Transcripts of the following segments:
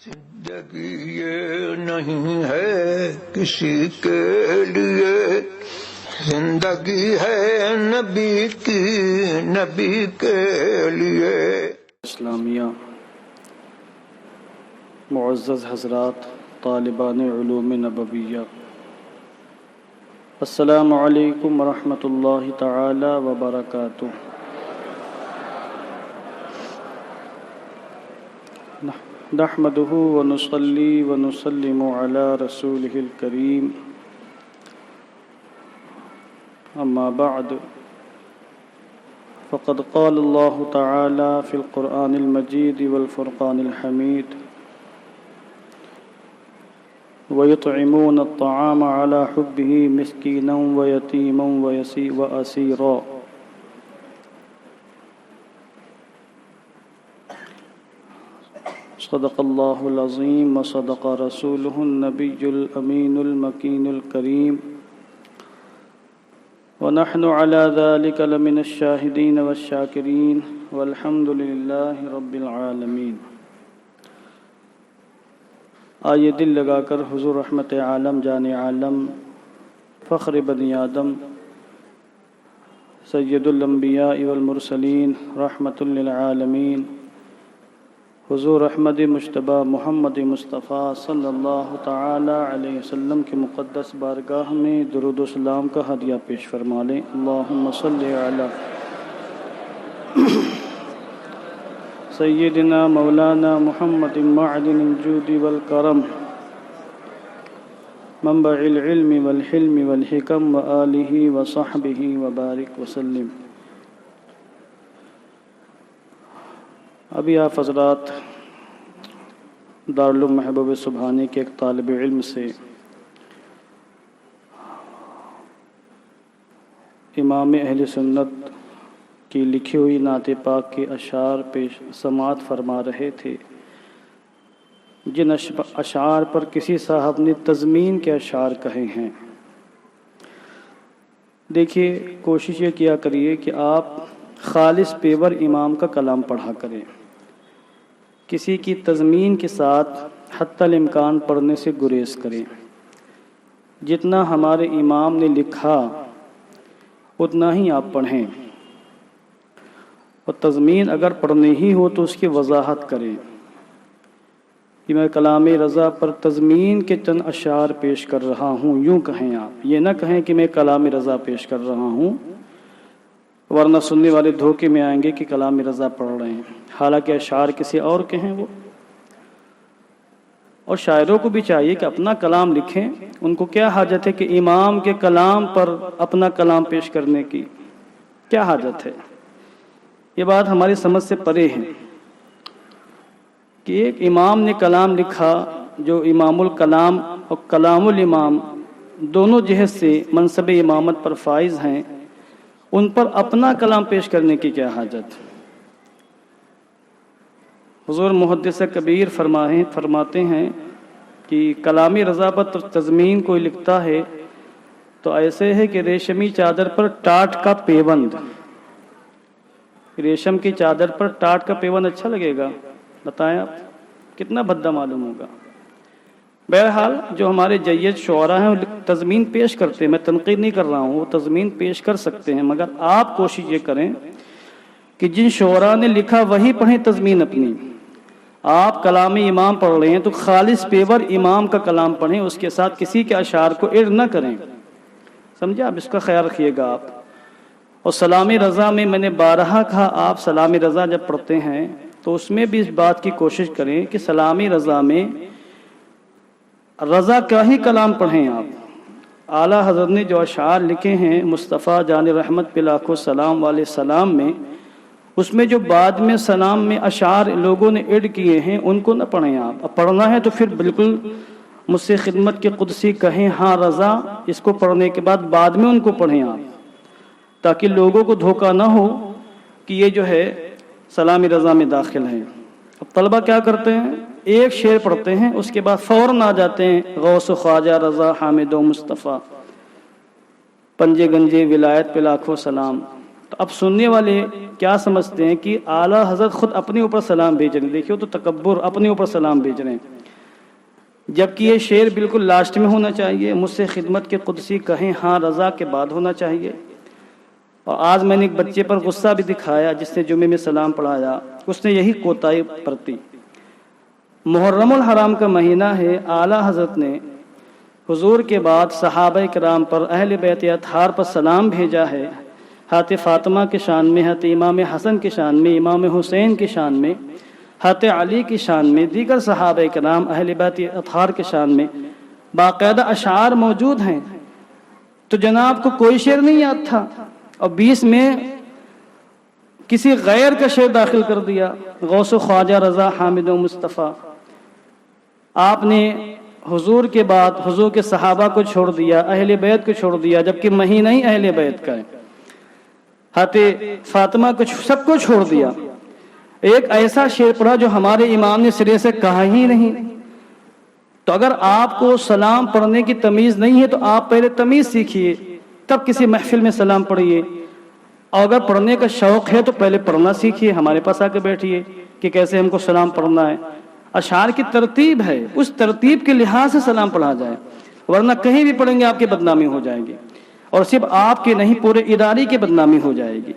زندگی یہ نہیں ہے کسی کے لیے، زندگی ہے نبی کی، نبی کے لیے۔ اسلامیہ، معزز حضرات، طالبان علوم نبویہ، السلام علیکم ورحمۃ اللہ تعالی وبرکاتہ۔ نحمده ونصلي ونسلم على رسوله الكريم، أما بعد، فقد قال الله تعالى في القرآن المجيد والفرقان الحميد: ويطعمون الطعام على حبه مسكينا ويتيما وأسيرا۔ صدق اللہ العظیم وصدق رسولہ النبی الامین المکین الکریم، ونحن على ذلك لمن الشاہدین والشاکرین، والحمد للہ رب العالمین۔ آئیے دل لگا کر حضور رحمت عالم، جان عالم، فخر بنی آدم، سید الانبیاء والمرسلین، رحمت للعالمین، حضور احمد مجتبی محمد مصطفیٰ صلی اللہ تعالی علیہ وسلم کی مقدس بارگاہ میں درود و سلام کا ہدیہ پیش فرما لیں۔ اللہم صلی علی سیدنا مولانا محمد معدن الجود والکرم، منبع العلم والحلم والحکم، وآلہ وصحبہ وبارک وسلم۔ ابھی آپ حضرات دارالعلوم محبوب سبحانی کے ایک طالب علم سے امام اہل سنت کی لکھی ہوئی نعت پاک کے اشعار پیش سماعت فرما رہے تھے، جن اشعار پر کسی صاحب نے تضمین کے اشعار کہے ہیں۔ دیکھیے، کوشش یہ کیا کریے کہ آپ خالص پیور امام کا کلام پڑھا کریں، کسی کی تضمین کے ساتھ حتی الامکان پڑھنے سے گریز کریں۔ جتنا ہمارے امام نے لکھا اتنا ہی آپ پڑھیں، اور تضمین اگر پڑھنی ہی ہو تو اس کی وضاحت کریں کہ میں کلام رضا پر تضمین کے چند اشعار پیش کر رہا ہوں، یوں کہیں آپ، یہ نہ کہیں کہ میں کلام رضا پیش کر رہا ہوں، ورنہ سننے والے دھوکے میں آئیں گے کہ کلام رضا پڑھ رہے ہیں، حالانکہ اشعار کسی اور کے ہیں وہ۔ اور شاعروں کو بھی چاہیے کہ اپنا کلام لکھیں، ان کو کیا حاجت ہے کہ امام کے کلام پر اپنا کلام پیش کرنے کی، کیا حاجت ہے؟ یہ بات ہماری سمجھ سے پرے ہے کہ ایک امام نے کلام لکھا جو امام الکلام اور کلام الامام دونوں جہت سے منصب امامت پر فائز ہیں، ان پر اپنا کلام پیش کرنے کی کیا حاجت؟ حضور محدث کبیر فرماتے ہیں کہ کلام رضا پر تضمین کوئی لکھتا ہے تو ایسے ہے کہ ریشمی چادر پر ٹاٹ کا پیوند۔ ریشم کی چادر پر ٹاٹ کا پیوند اچھا لگے گا؟ بتائیں آپ، کتنا بھدا معلوم ہوگا۔ بہرحال جو ہمارے جید شعراء ہیں وہ تضمین پیش کرتے ہیں، میں تنقید نہیں کر رہا ہوں، وہ تضمین پیش کر سکتے ہیں، مگر آپ کوشش یہ کریں کہ جن شعراء نے لکھا وہی پڑھیں تضمین اپنی۔ آپ کلام امام پڑھ رہے ہیں تو خالص پیور امام کا کلام پڑھیں، اس کے ساتھ کسی کے اشعار کو ایڈ نہ کریں، سمجھے آپ؟ اس کا خیال رکھیے گا آپ۔ اور سلام رضا میں میں نے بارہا کہا، آپ سلام رضا جب پڑھتے ہیں تو اس میں بھی اس بات کی کوشش کریں کہ سلام رضا میں رضا کا ہی کلام پڑھیں آپ۔ اعلیٰ حضرت نے جو اشعار لکھے ہیں مصطفیٰ جان رحمت پہ لاکھوں سلام والے سلام میں، اس میں جو بعد میں سلام میں اشعار لوگوں نے ایڈ کیے ہیں ان کو نہ پڑھیں آپ۔ اب پڑھنا ہے تو پھر بالکل مجھ سے خدمت کے قدسی کہیں ہاں رضا، اس کو پڑھنے کے بعد میں ان کو پڑھیں آپ، تاکہ لوگوں کو دھوکہ نہ ہو کہ یہ جو ہے سلام رضا میں داخل ہے۔ اب طلبہ کیا کرتے ہیں، ایک شعر پڑھتے ہیں، اس کے بعد فوراً آ جاتے ہیں غوث و خواجہ رضا حامد و مصطفیٰ، پنجے گنجے ولایت پہ لاکھوں سلام۔ تو اب سننے والے کیا سمجھتے ہیں کہ اعلیٰ حضرت خود اپنے اوپر سلام بھیج رہے ہیں. دیکھیے تو تکبر، اپنے اوپر سلام بھیج رہے ہیں، جبکہ یہ شعر بالکل لاسٹ میں ہونا چاہیے. مجھ سے خدمت کے قدسی کہیں ہاں رضا کے بعد ہونا چاہیے. اور آج میں نے ایک بچے پر غصہ بھی دکھایا جس نے جمعے میں سلام پڑھایا، اس نے یہی کوتاہی برتی. محرم الحرام کا مہینہ ہے، اعلیٰ حضرت نے حضور کے بعد صحابہ کرام پر، اہل بیت اطہار پر سلام بھیجا ہے. حضرت فاطمہ کے شان میں، حضرت امام حسن کے شان میں، امام حسین کے شان میں، حضرت علی کی شان میں، دیگر صحابہ کرام اہل بیت اطہار کے شان میں باقاعدہ اشعار موجود ہیں. تو جناب کو کوئی شعر نہیں یاد تھا اور 20 میں کسی غیر کا شعر داخل کر دیا، غوث و خواجہ رضا حامد و مصطفیٰ. آپ نے حضور کے بعد حضور کے صحابہ کو چھوڑ دیا، اہل بیت کو چھوڑ دیا، جبکہ مہینہ ہی اہل بیت کا ہے. حضرت فاطمہ کو سب کو چھوڑ دیا. ایک ایسا شعر پڑھا جو ہمارے امام نے سرے سے کہا ہی نہیں. تو اگر آپ کو سلام پڑھنے کی تمیز نہیں ہے تو آپ پہلے تمیز سیکھیے، تب کسی محفل میں سلام پڑھیے. اور اگر پڑھنے کا شوق ہے تو پہلے پڑھنا سیکھیے، ہمارے پاس آ کے بیٹھیے کہ کیسے ہم کو سلام پڑھنا ہے. اشعار کی ترتیب ہے، اس ترتیب کے لحاظ سے سلام پڑھا جائے، ورنہ کہیں بھی پڑھیں گے آپ کی بدنامی ہو جائے گی، اور صرف آپ کی نہیں پورے ادارے کی بدنامی ہو جائے گی.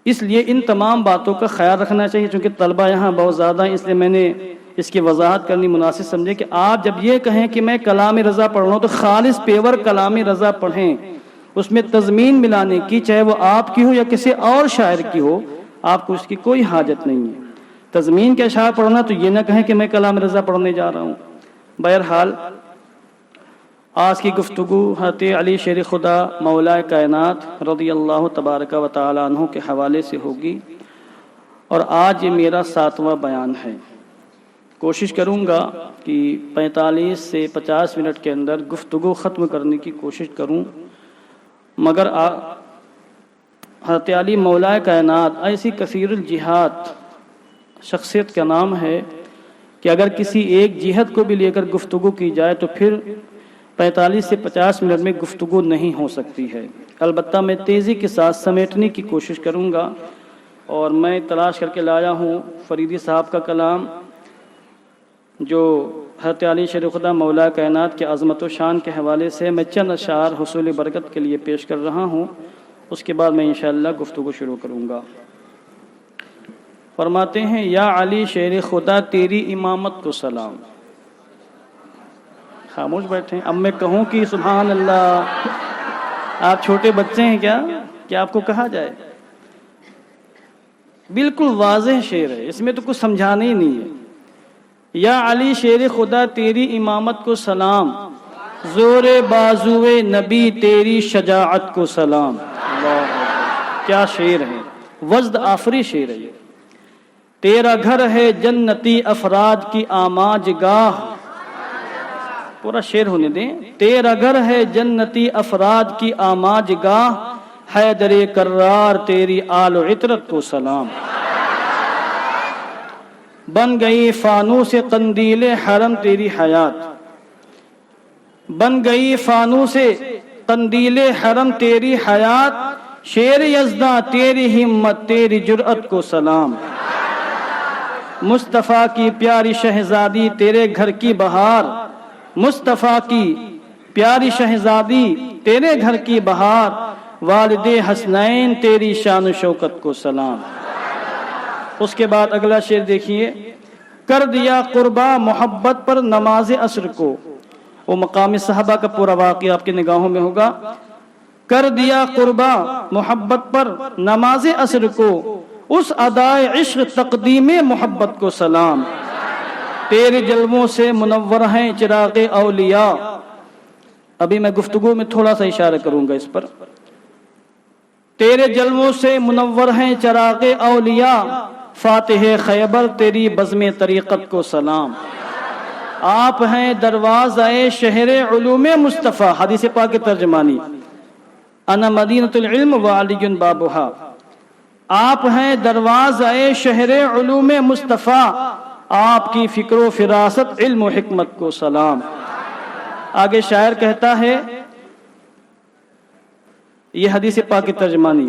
اس لیے ان تمام باتوں کا خیال رکھنا چاہیے. چونکہ طلبہ یہاں بہت زیادہ ہیں، اس لیے میں نے اس کی وضاحت کرنی مناسب سمجھے کہ آپ جب یہ کہیں کہ میں کلام رضا پڑھ رہا ہوں تو خالص پیور کلام رضا پڑھیں. اس میں تضمین ملانے کی، چاہے وہ آپ کی ہو یا کسی اور شاعر کی ہو، آپ کو اس کی کوئی حاجت نہیں ہے. تضمین کے اشعار پڑھنا تو یہ نہ کہیں کہ میں کلام رضا پڑھنے جا رہا ہوں. بہرحال آج کی گفتگو حضرت علی شیر خدا مولا کائنات رضی اللہ تبارک و تعالی عنہ کے حوالے سے ہوگی، اور آج یہ میرا 7واں بیان ہے. کوشش کروں گا کہ 45 سے 50 منٹ کے اندر گفتگو ختم کرنے کی کوشش کروں، مگر حضرت علی مولا کائنات ایسی کثیر الجہاد شخصیت کا نام ہے کہ اگر کسی ایک جہت کو بھی لے کر گفتگو کی جائے تو پھر 45 سے 50 منٹ میں گفتگو نہیں ہو سکتی ہے. البتہ میں تیزی کے ساتھ سمیٹنے کی کوشش کروں گا، اور میں تلاش کر کے لایا ہوں فریدی صاحب کا کلام جو حضرت علی شیر خدا مولا کائنات کے عظمت و شان کے حوالے سے میں چند اشعار حصول برکت کے لیے پیش کر رہا ہوں. اس کے بعد میں انشاءاللہ گفتگو شروع کروں گا. فرماتے ہیں: یا علی شیر خدا تیری امامت کو سلام. خاموش بیٹھیں. اب میں کہوں کہ سبحان اللہ، آپ چھوٹے بچے ہیں کیا کہ آپ کو کہا جائے؟ بالکل واضح شعر ہے، اس میں تو کچھ سمجھانا ہی نہیں ہے. یا علی شیر خدا تیری امامت کو سلام، زور بازوئے نبی تیری شجاعت کو سلام. اللہ، کیا شعر ہے، وزد آفری شعر ہے. تیرا گھر ہے جنتی افراد کی آماج گاہ. پورا شعر ہونے دیں. تیرا گھر ہے جنتی افراد کی آماج گاہ، حیدر کرار تیری آل و عطرت کو سلام. بن گئی فانوس قندیل حرم تیری حیات، بن گئی فانوس قندیل حرم تیری حیات، شیر یزداں تیری ہمت تیری جرأت کو سلام. مصطفیٰ کی پیاری شہزادی تیرے گھر کی بہار، مصطفیٰ کی پیاری شہزادی تیرے گھر کی بہار، والد حسنین تیری شان و شوکت کو سلام. اس کے بعد اگلا شعر دیکھیے: کر دیا قربا محبت پر نماز عصر کو. وہ مقام صحابہ کا پورا واقعہ آپ کی نگاہوں میں ہوگا. کر دیا قربا محبت پر نماز عصر کو، اس ادائے عشق تقدیم محبت کو سلام. تیرے جلووں سے منور ہیں چراغ اولیاء. ابھی میں گفتگو میں تھوڑا سا اشارہ کروں گا اس پر. تیرے جلووں سے منور ہیں چراغ اولیاء، فاتح خیبر تیری بزم طریقت کو سلام. آپ ہیں دروازہ شہر علوم مصطفیٰ. حدیث پاک کی ترجمانی: انا مدینۃ العلم وعلی بابھا. آپ ہیں دروازہ شہر علوم مصطفیٰ، آپ کی فکر و فراست علم و حکمت کو سلام. آگے شاعر کہتا ہے، یہ حدیث پاک کی ترجمانی: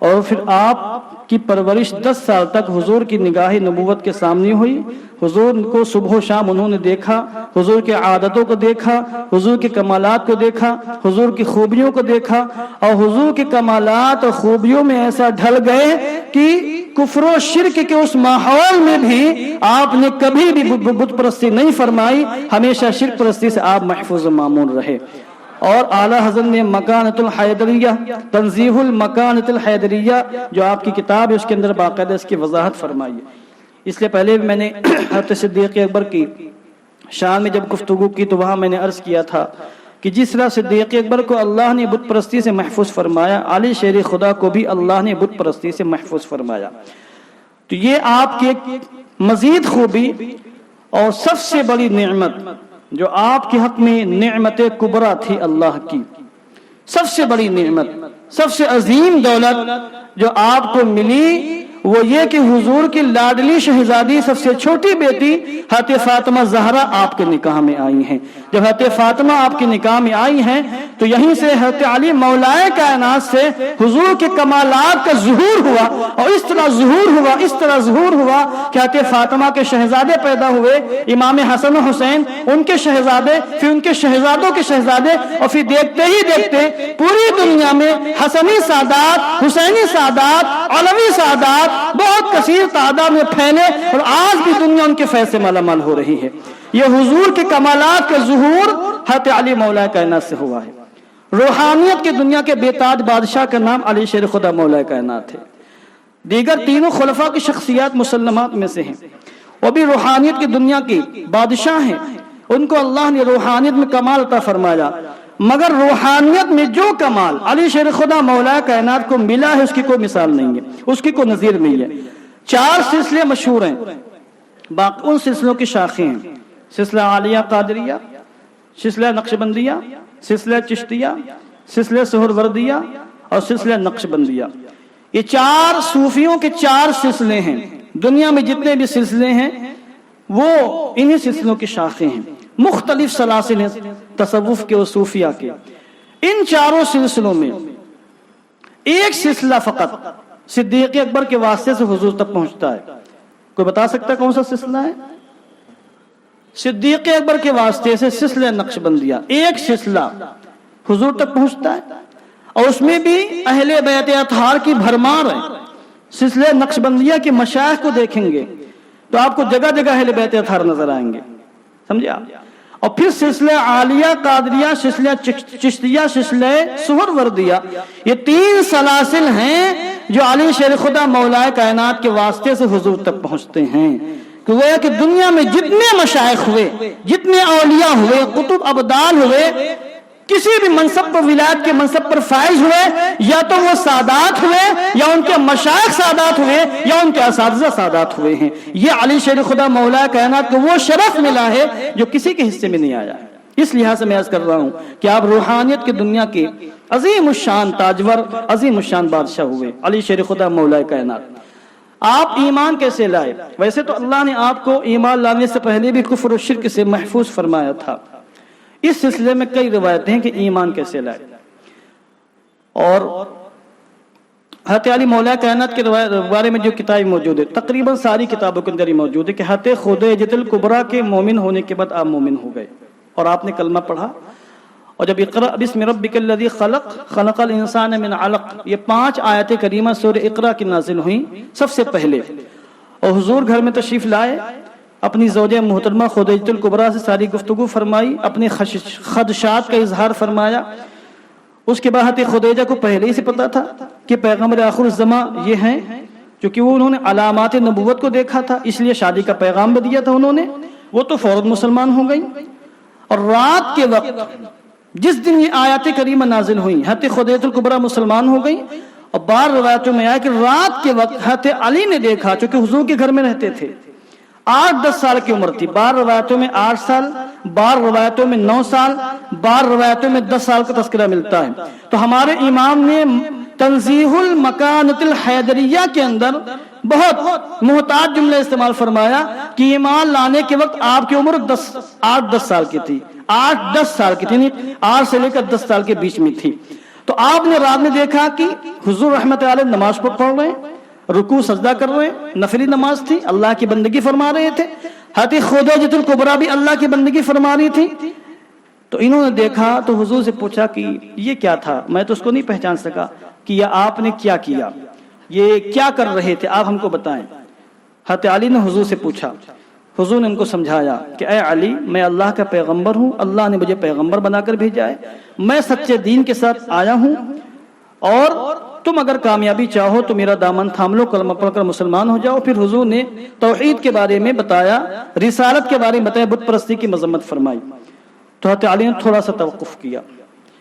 اور پھر آپ کی پرورش 10 سال تک حضور کی نگاہ نبوت کے سامنے ہوئی۔ حضور کو صبح و شام انہوں نے دیکھا، حضور کے عادتوں کو دیکھا، حضور کے کمالات کو دیکھا، حضور کی خوبیوں کو دیکھا، اور حضور کے کمالات اور خوبیوں میں ایسا ڈھل گئے کہ کفر و شرک کے اس ماحول میں بھی آپ نے کبھی بھی بت پرستی نہیں فرمائی، ہمیشہ شرک پرستی سے آپ محفوظ و مامون رہے۔ اور اعلیٰ حضرت نے مکانۃ الحیدریہ، تنزیہ المکانۃ الحیدریہ جو آپ کی کتاب ہے، اس کے اندر باقاعدہ اس کی وضاحت فرمائی ہے۔ اس لیے پہلے بھی میں نے حضرت صدیق اکبر کی شان میں جب گفتگو کی تو وہاں میں نے عرض کیا تھا کہ جس طرح صدیق اکبر کو اللہ نے بت پرستی سے محفوظ فرمایا، علی شیر خدا کو بھی اللہ نے بت پرستی سے محفوظ فرمایا۔ تو یہ آپ کی ایک مزید خوبی اور سب سے بڑی نعمت جو آپ کے حق میں نعمت کبریٰ تھی اللہ کی، سب سے بڑی نعمت، سب سے عظیم دولت جو آپ کو ملی وہ یہ کہ حضور کی لاڈلی شہزادی سب سے چھوٹی بیٹی حضرت فاطمہ زہرا آپ کے نکاح میں آئی ہیں۔ جب حضرت فاطمہ آپ کے نکاح میں آئی ہیں تو یہیں سے حضرت علی مولائے کائنات سے حضور کے کمالات کا ظہور ہوا، اور اس طرح ظہور ہوا کہ حضرت فاطمہ کے شہزادے پیدا ہوئے، امام حسن و حسین، ان کے شہزادے، پھر ان کے شہزادوں کے شہزادے، اور پھر دیکھتے ہی دیکھتے پوری دنیا میں حسنی سادات، حسینی سادات، علوی سادات بہت کثیر تعداد میں پھیلے، اور آج بھی دنیا ان کے فیض سے مالا مال ہو رہی ہے۔ یہ حضور کے کمالات کا ظہور حضرت علی مولا کائنات سے ہوا ہے۔ روحانیت کی دنیا کے بے تاج بادشاہ کا نام علی شیر خدا مولا کائنات ہے۔ دیگر تینوں خلفاء کی شخصیات مسلمات میں سے ہیں، وہ بھی روحانیت کی دنیا کی بادشاہ ہیں، ان کو اللہ نے روحانیت میں کمال عطا فرمایا، مگر روحانیت میں جو کمال علی شیر خدا مولا کائنات کو ملا ہے اس کی کوئی مثال نہیں ہے، اس کی کوئی نظیر نہیں ہے۔ 4 سلسلے مشہور ہیں، باقی ان سلسلوں کی شاخیں ہیں، سلسلہ عالیہ قادریہ، سلسلہ نقشبندیہ، سلسلہ چشتیہ، سلسلہ سہروردیہ اور سلسلہ نقشبندیہ۔ یہ 4 صوفیوں کے 4 سلسلے ہیں۔ دنیا میں جتنے بھی سلسلے ہیں وہ انہی سلسلوں کی شاخیں ہیں، مختلف سلاسل ہیں تصوف کے اور صوفیہ کے۔ ان 4 سلسلوں میں ایک سلسلہ فقط صدیق اکبر کے واسطے سے حضور تک پہنچتا ہے۔ کوئی بتا سکتا ہے کون سا سلسلہ ہے؟ صدیق اکبر کے واسطے سے سلسلہ نقشبندیہ، ایک سلسلہ حضور تک پہنچتا ہے، اور اس میں بھی اہل بیت اطہار کی بھرمار ہے۔ سلسلہ نقشبندیہ کے مشائخ کو دیکھیں گے تو آپ کو جگہ جگہ اہل بیت اطہار نظر آئیں گے، سمجھے آپ؟ اور پھر سلسلہ عالیہ قادریہ، سلسلہ چشتیہ، سلسلہ سہروردیہ، یہ 3 سلاسل ہیں جو علی شیر خدا مولا کائنات کے واسطے سے حضور تک پہنچتے ہیں۔ کہ وہ کہ دنیا میں جتنے مشائخ ہوئے، جتنے اولیاء ہوئے، قطب ابدال ہوئے، کسی بھی منصب پر، ولایت کے منصب پر فائز ہوئے، یا تو وہ سادات ہوئے، یا ان کے مشائخ سادات ہوئے، یا ان کے اساتذہ سادات ہوئے ہیں۔ یہ علی شیر خدا مولا کائنات کو وہ شرف ملا ہے جو کسی کے حصے میں نہیں آیا ہے۔ اس لحاظ سے میں عرض کر رہا ہوں کہ آپ روحانیت کی دنیا کے عظیم الشان تاجور، عظیم الشان بادشاہ ہوئے، علی شیر خدا مولا کائنات۔ آپ ایمان کیسے لائے؟ ویسے تو اللہ نے آپ کو ایمان لانے سے پہلے بھی کفر و شرک سے محفوظ فرمایا تھا۔ اس سلسلے میں کئی روایتیں ہیں کہ ایمان کیسے لائے، اور حضرت علی مولا کائنات کے بارے میں جو کتاب موجود ہے، تقریباً ساری کتابوں کے اندر ہی موجود ہے کہ حضرت خدیجہ الکبریٰ کے مومن ہونے کے بعد آپ مومن ہو گئے، اور آپ نے کلمہ پڑھا، اور جب اقرأ بسم ربک الذی خلق خلق الانسان من علق، یہ 5 آیت کریمہ سورہ اقرأ کی نازل ہوئیں سب سے پہلے، اور حضور گھر میں تشریف لائے، اپنی زوجہ محترمہ خدیجہ الکبریٰ سے ساری گفتگو فرمائی، اپنے خدشات کا اظہار فرمایا۔ اس کے بعد خدیجہ کو پہلے ہی سے پتا تھا کہ پیغمبر آخر الزماں یہ ہیں، کیونکہ وہ انہوں نے علامات نبوت کو دیکھا تھا، اس لیے شادی کا پیغام بھی دیا تھا انہوں نے، وہ تو فوراً مسلمان ہو گئی۔ اور رات کے وقت جس دن یہ آیات کریمہ نازل ہوئی، حضرت خدیجہ الکبریٰ مسلمان ہو گئی، اور بعض روایتوں میں آیا کہ رات کے وقت حضرت علی نے دیکھا، چونکہ حضور کے گھر میں رہتے تھے، 8-10 سال کی عمر تھی، بعض روایتوں میں 8 سال، بعض روایتوں میں 9 سال، بعض روایتوں میں 10 سال کا تذکرہ ملتا ہے۔ تو ہمارے امام نے تنزیہ المکانۃ الحیدریہ کے اندر بہت محتاط جملہ استعمال فرمایا، کہ ایمان لانے کے وقت آپ کی عمر 8-10 سال کی تھی، 8-10 سال کی تھی، 8 سے لے کر 10 سال کے بیچ میں تھی. تو آپ نے رات میں دیکھا کہ حضور رحمت علیہ نماز پڑھ رہے ہیں، رکوع سجدہ کر رہے ہیں، نفلی نماز تھی، اللہ کی بندگی فرما رہے تھے. حضرت خدیجہ الکبریٰ بھی اللہ کی بندگی فرما رہی تھی. تو انہوں نے دیکھا تو حضور سے پوچھا کہ یہ کیا تھا، میں تو اس کو نہیں پہچان سکا، کہ یہ آپ نے کیا کیا، یہ کیا کر رہے تھے، آپ ہم کو بتائیں. حضرت علی نے حضور سے پوچھا. حضور نے ان کو سمجھایا کہ اے علی، میں اللہ کا پیغمبر ہوں، اللہ نے مجھے پیغمبر بنا کر بھیجا ہے، میں سچے دین کے ساتھ آیا ہوں، اور تم اگر کامیابی چاہو تو میرا دامن تھام لو، کلمہ پڑھ کر مسلمان ہو جاؤ. پھر حضور نے توحید کے بارے میں بتایا، رسالت کے بارے میں بتایا، بت پرستی کی مذمت فرمائی. تو حضرت علی نے تھوڑا سا توقف کیا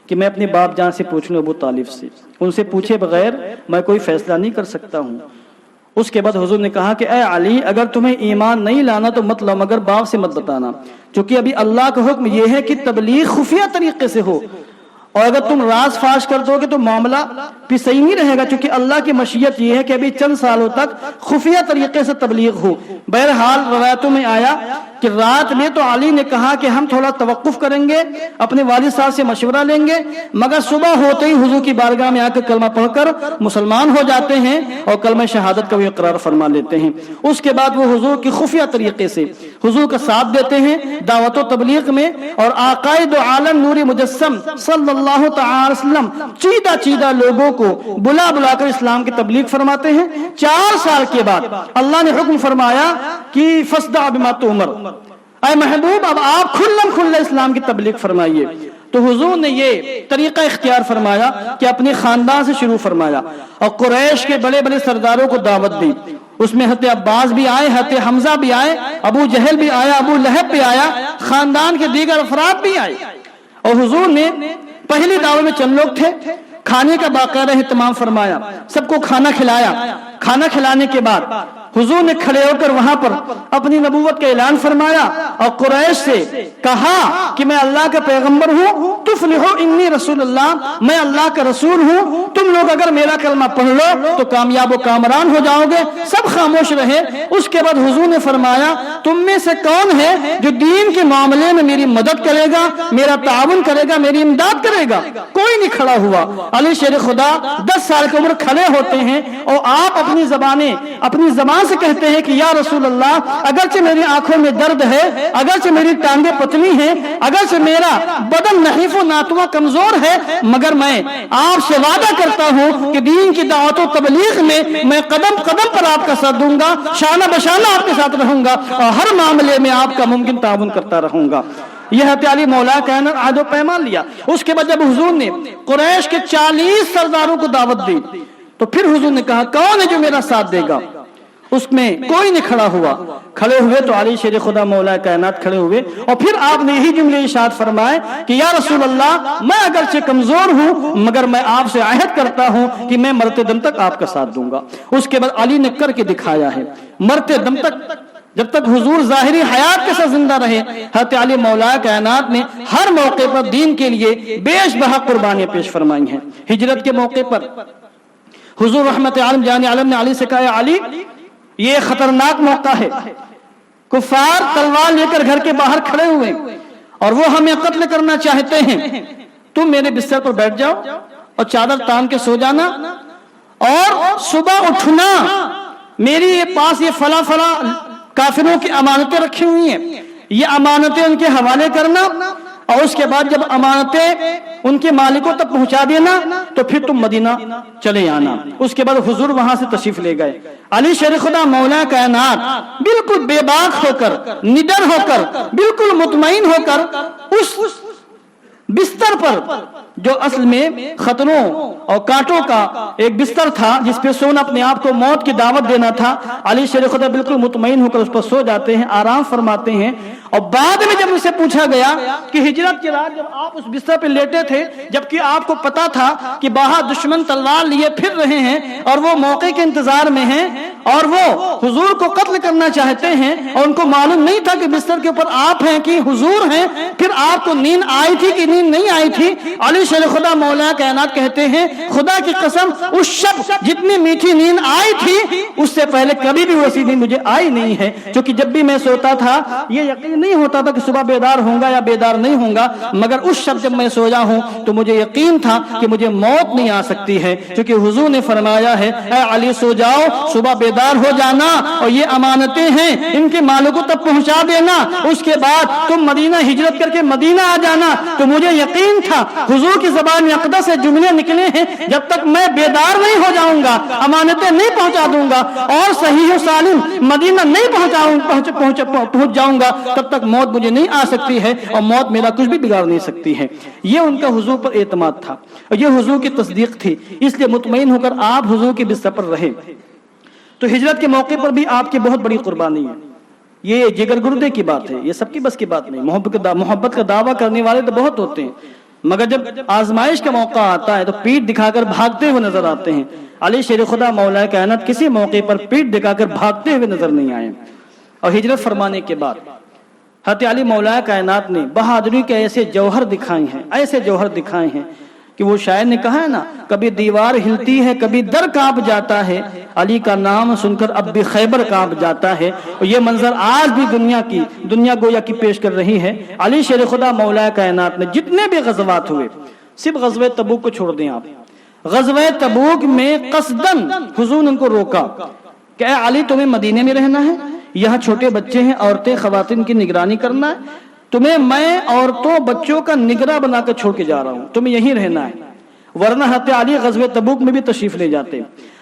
کہ میں اپنے باپ جان سے پوچھ لوں، ابو طالب سے، ان سے پوچھے بغیر میں کوئی فیصلہ نہیں کر سکتا ہوں. اس کے بعد حضور نے کہا کہ اے علی، اگر تمہیں ایمان نہیں لانا تو مت لاؤ، مگر باپ سے مت بتانا، کیونکہ ابھی اللہ کا حکم یہ ہے کہ تبلیغ خفیہ طریقے سے ہو، اور اگر تم راز فاش کر دو گے تو معاملہ بھی صحیح نہیں رہے گا، کیونکہ اللہ کی مشیت یہ ہے کہ ابھی چند سالوں تک خفیہ طریقے سے تبلیغ ہو. بہرحال روایتوں میں آیا کہ رات میں تو علی نے کہا کہ ہم تھوڑا توقف کریں گے، اپنے والد صاحب سے مشورہ لیں گے، مگر صبح ہوتے ہی حضور کی بارگاہ میں آ کر کلمہ پڑھ کر مسلمان ہو جاتے ہیں اور کلمہ شہادت کا بھی اقرار فرما لیتے ہیں. اس کے بعد وہ حضور کی خفیہ طریقے سے حضور کا ساتھ دیتے ہیں دعوت و تبلیغ میں، اور آقائے دو عالم نور مجسم صلی اللہ تعالی وسلم چیدہ لوگوں کو بلا کر اسلام کی تبلیغ فرماتے ہیں. 4 سال کے بعد اللہ نے حکم فرمایا کہ فاصدع بما تؤمر، اے محبوب اب آپ کھلے اسلام کی تبلیغ فرمائیے. تو حضور نے یہ طریقہ اختیار فرمایا کہ اپنے خاندان سے شروع فرمایا، اور قریش کے بڑے بڑے سرداروں کو دعوت دی. اس میں حضرت عباس بھی آئے، حضرت حمزہ بھی آئے، ابو جہل بھی آیا، ابو لہب بھی آیا، خاندان کے دیگر افراد بھی آئے. اور حضور نے پہلی دعوت میں چند لوگ تھے، کھانے کا باقاعدہ اہتمام فرمایا، سب کو کھانا کھلایا. کھانا کھلانے کے بعد حضور نے کھڑے ہو کر وہاں پر اپنی نبوت کا اعلان فرمایا اور قریش سے کہا کہ میں اللہ کا پیغمبر ہوں، تفلحوا انی رسول اللہ، میں اللہ کا رسول ہوں، تم لوگ اگر میرا کلمہ پڑھ لو تو کامیاب و کامران ہو جاؤ گے. سب خاموش رہے. اس کے بعد حضور نے فرمایا تم میں سے کون ہے جو دین کے معاملے میں میری مدد کرے گا، میرا تعاون کرے گا، میری امداد کرے گا؟ کوئی نہیں کھڑا ہوا. علی شیر خدا 10 سال کی عمر کھڑے ہوتے ہیں اور آپ اپنی زبان سے کہتے ہیں کہ یا رسول اللہ، اگرچہ میری آنکھوں میں درد ہے، اگرچہ میری ٹانگیں پتلی ہیں، اگرچہ میرا بدن نحیف و ناتواں کمزور ہے، مگر میں آپ سے وعدہ کرتا ہوں کہ دین کی دعوت و تبلیغ میں قدم قدم پر آپ کا ساتھ دوں گا، شانہ بشانہ آپ کے ساتھ رہوں گا، اور ہر معاملے میں آپ کا ممکن تعاون کرتا رہوں گا. یہ حضرت علی مولا کائنات عہد و پیمان لیا. اس کے بعد جب حضور نے قریش کے 40 سرداروں کو دعوت دی تو پھر حضور نے کہا کون ہے جو میرا ساتھ دے گا؟ اس میں کوئی نہیں کھڑا ہوا. کھڑے ہوئے تو علی شیر خدا مولا کائنات کھڑے ہوئے اور پھر آپ نے یہی جملے ارشاد فرمائے کہ یا رسول اللہ، میں اگرچہ کمزور ہوں مگر میں آپ سے عہد کرتا ہوں کہ میں مرتے دم تک آپ کا ساتھ دوں گا. اس کے بعد علی نے کر کے دکھایا ہے. مرتے دم تک، جب تک حضور ظاہری حیات کے ساتھ زندہ رہے، حضرت علی مولا کائنات نے ہر موقع پر دین کے لیے بیش بہا قربانیاں پیش فرمائی ہیں. ہجرت کے موقع پر حضور رحمت عالم جان عالم نے علی سے کہا علی، یہ خطرناک موقع ہے، کفار تلوار لے کر گھر کے باہر کھڑے ہوئے اور وہ ہمیں قتل کرنا چاہتے ہیں. تم میرے بستر پر بیٹھ جاؤ اور چادر تان کے سو جانا، اور صبح اٹھنا میری پاس یہ فلاں کافروں کی امانتیں رکھی ہوئی ہیں، یہ امانتیں ان کے حوالے کرنا، اور اس کے بعد جب امانتیں ان کے مالکوں تک پہنچا دینا تو پھر تم مدینہ چلے آنا. اس کے بعد حضور وہاں سے تشریف لے گئے. علی شیر خدا مولا کائنات بالکل بے باک ہو کر، نڈر ہو کر، بالکل مطمئن ہو کر اس بستر پر جو اصل میں خطروں اور کانٹوں کا ایک بستر تھا جس پہ سونا اپنے آپ کو موت کی دعوت دینا تھا، علی شیر خدا بالکل مطمئن ہو کر اس پر سو جاتے ہیں، آرام فرماتے ہیں. اور بعد میں جب ان سے پوچھا گیا کہ ہجرت کے رات جب آپ اس بستر پہ لیٹے تھے جبکہ آپ کو پتا تھا کہ باہر دشمن تلوار لیے پھر رہے ہیں اور وہ موقع کے انتظار میں ہیں اور وہ حضور کو قتل کرنا چاہتے ہیں اور ان کو معلوم نہیں تھا کہ بستر کے اوپر آپ ہیں کہ حضور ہیں، پھر آپ کو نیند آئی تھی کہ نیند نہیں آئی تھی؟ علی شیر خدا مولا کائنات کہتے ہیں خدا کی قسم اس شب جتنی میٹھی نیند آئی تھی اس سے پہلے کبھی بھی ویسی نیند مجھے آئی نہیں ہے، کیونکہ جب بھی میں سوتا تھا یہ یقین نہیں ہوتا تھا کہ صبح بیدار ہوں گا یا بیدار نہیں ہوں گا، مگر اس شب جب میں سویا ہوں تو مجھے یقین تھا کہ مجھے موت نہیں آ سکتی ہے، کیونکہ حضور نے فرمایا ہے اے علی سو جاؤ، صبح بیدار ہو جانا اور یہ امانتیں ہیں ان کے مالکوں تک پہنچا دینا، اس کے بعد تم مدینہ ہجرت کر کے مدینہ آ جانا۔ تو مجھے یقین تھا حضور کی زبان اقدس سے جملے نکلے ہیں جب تک میں بیدار نہیں ہو جاؤں گا، امانتیں نہیں پہنچا دوں گا اور صحیح و سالم مدینہ نہیں پہنچ جاؤں گا تب تک موت مجھے نہیں آ سکتی ہے اور موت میرا کچھ بھی بگاڑ نہیں سکتی ہے۔ یہ ان کا حضور پر اعتماد تھا اور یہ حضور کی تصدیق تھی، اس لیے مطمئن ہو کر آپ حضور کے بستر پر رہے۔ تو ہجرت کے موقع پر بھی آپ کی بہت بڑی قربانی ہے، یہ جگر گردے کی بات ہے، یہ سب کی بس کی بات نہیں۔ محبت کا دعویٰ کرنے والے تو بہت ہوتے ہیں، مگر جب آزمائش کا موقع آتا ہے تو پیٹ دکھا کر بھاگتے ہوئے نظر آتے ہیں۔ علی شیر خدا مولا کائنات کسی موقع پر پیٹ دکھا کر بھاگتے ہوئے نظر نہیں آئے۔ اور ہجرت فرمانے کے بعد حضرت علی مولا کائنات نے بہادری کے ایسے جوہر دکھائے ہیں، ایسے جوہر دکھائے ہیں کہ وہ شاعر نے کہا ہے نا، کبھی دیوار ہلتی ہے کبھی در کانپ جاتا ہے، علی کا نام سن کر اب بھی خیبر کانپ جاتا ہے۔ اور یہ منظر آج بھی دنیا گویا کی پیش کر رہی ہے۔ علی شیر خدا مولا کائنات نے جتنے بھی غزوات ہوئے، صرف غزوہ تبوک کو چھوڑ دیں آپ، غزوہ تبوک میں قصدن حضور نے ان کو روکا کہ اے علی تمہیں مدینے میں رہنا ہے، یہاں چھوٹے بچے ہیں، عورتیں خواتین کی نگرانی کرنا ہے، تمہیں میں عورتوں بچوں کا نگراں بنا کر چھوڑ کے جا رہا ہوں، تمہیں یہیں رہنا ہے، ورنہ حضرت علی غزوہ تبوک میں بھی تشریف لے جاتے۔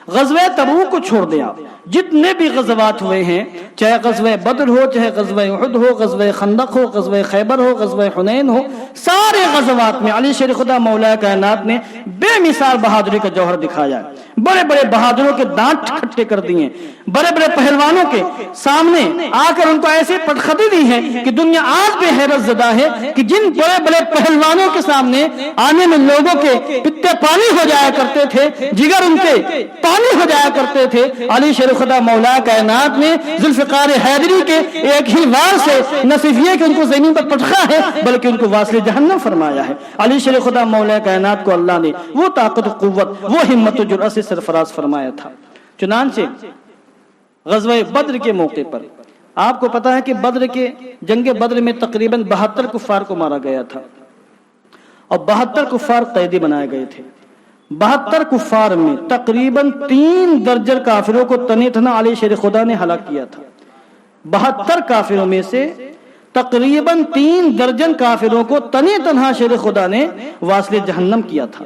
غزوہ تبوک کو چھوڑ دیں آپ، جتنے بھی غزوات ہوئے ہیں، چاہے غزوہ بدر ہو، چاہے غزوہ احد ہو، غزوہ خندق ہو، غزوہ خیبر ہو، غزوہ حنین ہو، سارے غزوات میں علی شیر خدا مولا کائنات نے بے مثال بہادری کا جوہر دکھایا ہے۔ بڑے بڑے بہادروں کے دانت کھٹے کر دیے، بڑے بڑے پہلوانوں کے سامنے آ کر ان کو ایسے پٹخدی دی ہے کہ دنیا آج بھی حیرت زدہ ہے کہ جن بڑے بڑے پہلوانوں کے سامنے آنے میں لوگوں کے پتے پانی ہو جایا کرتے تھے، جگر ان کے پانی ہو جایا کرتے تھے، علی شیر خدا مولا کائنات نے ذوالفقار حیدری کے ایک ہی وار سے نہ صرف یہ کہ ان کو زمین پر پٹخا ہے بلکہ ان کو واصل جہنم فرمایا ہے۔ علی شیر خدا مولا کائنات کو اللہ نے وہ طاقت و قوت، وہ ہمت و جرأت سے سرفراز فرمایا تھا۔ چنانچہ غزوہ بدر کے موقع پر آپ کو پتا ہے کہ جنگ بدر میں تقریباً 72 کفار کو مارا گیا تھا اور 72 کفار قیدی بنائے گئے تھے۔ 72 کفار میں تقریباً 3 درجن کافروں کو تنے تنہا علی شیر خدا نے ہلاک کیا تھا۔ 72 کافروں میں سے تقریباً 3 درجن کافروں کو تنے تنہا شیر خدا نے واصل جہنم کیا تھا۔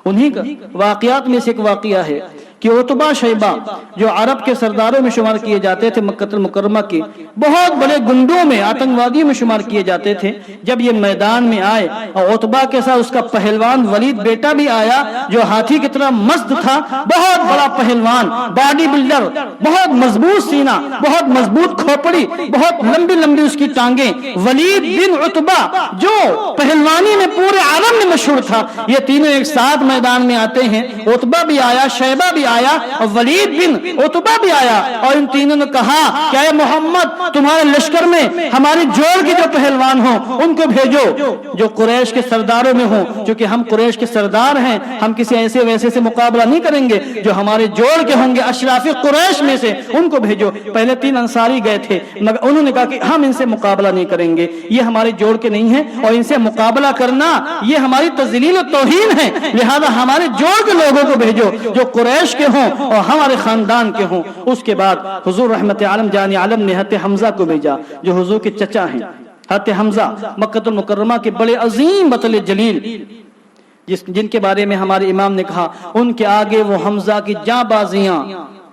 انہی کا واقعات میں سے ایک واقعہ ہے کہ عتبہ شیبہ جو عرب کے سرداروں میں شمار کیے جاتے تھے، مکہ المکرمہ کے بہت بڑے گنڈوں میں، آتنکوادیوں میں شمار کیے جاتے تھے، جب یہ میدان میں آئے اور عتبہ کے ساتھ اس کا پہلوان ولید بیٹا بھی آیا جو ہاتھی کی طرح مست تھا، بہت بڑا پہلوان، باڈی بلڈر، بہت مضبوط سینہ، بہت مضبوط کھوپڑی، بہت لمبی لمبی اس کی ٹانگیں، ولید بن عتبہ جو پہلوانی میں پورے عالم میں مشہور تھا، یہ تینوں ایک ساتھ میدان میں آتے ہیں۔ عتبہ بھی آیا، شیبہ بھی آیا اور ولید بن عتبہ بھی آیا، اور ان تینوں نے کہا کہ اے محمد تمہارے لشکر میں ہماری جوڑ کے جو پہلوان ہوں ان کو بھیجو جو قریش کے سرداروں میں ہوں، چونکہ ہم قریش کے سردار ہیں، ہم کسی ایسے ویسے سے مقابلہ نہیں کریں گے، جو ہمارے جوڑ کے ہوں گے اشراف قریش میں سے ان کو بھیجو۔ پہلے 3 انصاری گئے تھے مگر انہوں نے کہا کہ ہم ان سے مقابلہ نہیں کریں گے، یہ ہمارے جوڑ کے نہیں ہیں اور ان سے مقابلہ کرنا یہ ہماری تذلیل و توہین ہے، لہذا ہمارے جوڑ کے لوگوں کو بھیجو جو قریش کے ہوں اور ہمارے خاندان کے ہوں۔ اس کے بعد حضور رحمت عالم جان عالم نے حضرت حمزہ کو بھیجا جو حضور کے چچا ہیں۔ حضرت حمزہ مکہ المکرمہ کے بڑے عظیم بطل جلیل، جن کے بارے میں ہمارے امام نے کہا ان کے آگے وہ حمزہ کی جاں بازیاں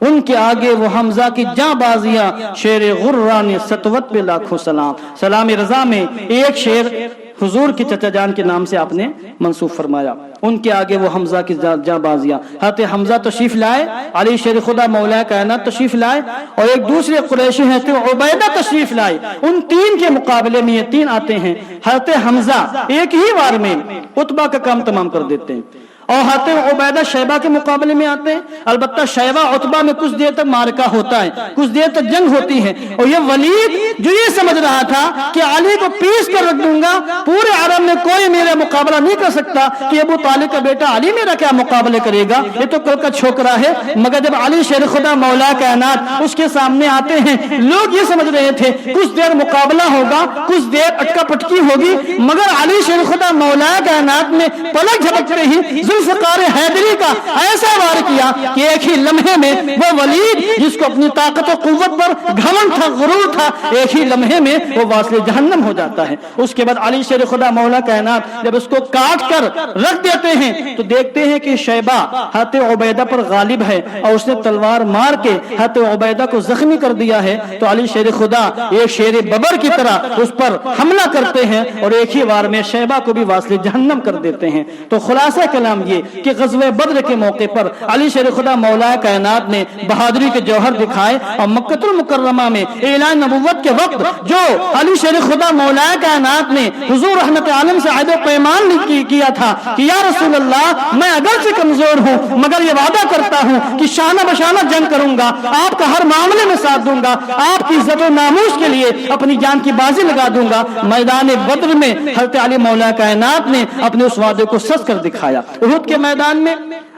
ان کے آگے وہ حمزہ کی جاں بازیاں، شیر غران سطوت پہ لاکھوں سلام. سلام رضا میں ایک شیر حضور کی چچا جان کے نام سے آپ نے منسوب فرمایا. ان کے آگے وہ حمزہ کی جاں بازیاں. حضرت حمزہ تشریف لائے، علی شیر خدا مولا کائنات تشریف لائے، اور ایک دوسرے قریشی ہیں حضرت عبیدہ تشریف لائے. ان تین کے مقابلے میں یہ تین آتے ہیں. حضرت حمزہ ایک ہی بار میں عتبہ کا کام تمام کر دیتے ہیں، اور حضرت عبیدہ شیبہ کے مقابلے میں آتے ہیں. البتہ شیبہ عتبہ میں کچھ دیر تک معرکہ ہوتا ہے، کچھ دیر تک جنگ ہوتی ہے، اور یہ ولید جو یہ سمجھ رہا تھا کہ علی کو پیس کر رکھ دوں گا، پورے عرب میں کوئی میرا مقابلہ نہیں کر سکتا، کہ ابو طالب کا بیٹا علی میرا کیا مقابلے کرے گا، یہ تو کل کا چھوکرا ہے. مگر جب علی شیر خدا مولا کائنات اس کے سامنے آتے ہیں، لوگ یہ سمجھ رہے تھے کچھ دیر مقابلہ ہوگا، کچھ دیر اٹکا پٹکی ہوگی، مگر علی شیر خدا مولا کائنات میں پلک جھپکتے ہی ذوالفقار حیدری کا ایسا وار کیا کہ ایک ہی لمحے میں وہ ولید جس کو اپنی طاقت و قوت پر گھمنڈ تھا، غرور تھا، ایک ہی لمحے میں وہ واصل جہنم ہو جاتا ہے. اس کے بعد علی شیر خدا مولا کائنات جب اس کو کاٹ کر رکھ دیتے ہیں تو دیکھتے ہیں کہ شیبہ حضرت عبیدہ پر غالب ہے، اور اس نے تلوار مار کے حضرت عبیدہ کو زخمی کر دیا ہے. تو علی شیر خدا ایک شیر ببر کی طرح اس پر حملہ کرتے ہیں، اور ایک ہی وار میں شیبہ کو بھی واصل جہنم کر دیتے ہیں. تو خلاصہ کلام یہ کہ غزوہ بدر کے موقع پر علی شیر خدا مولا کائنات نے بہادری کے جوہر دکھائے، اور مکہ المکرمہ میں اعلان نبوت کے وقت جو علی شیر خدا مولا کائنات نے حضور رحمت عالم سے عہد و پیمان کیا تھا کہ یا رسول اللہ میں اگرچہ کمزور ہوں مگر یہ وعدہ کرتا ہوں کہ شانہ بشانہ جنگ کروں گا، آپ کا ہر معاملے میں ساتھ دوں گا، آپ کی عزت و ناموس کے لیے اپنی جان کی بازی لگا دوں گا. میدان بدر میں حضرت علی مولا کائنات نے اپنے اس وعدے کو سچ کر دکھایا. احد کے میدان میں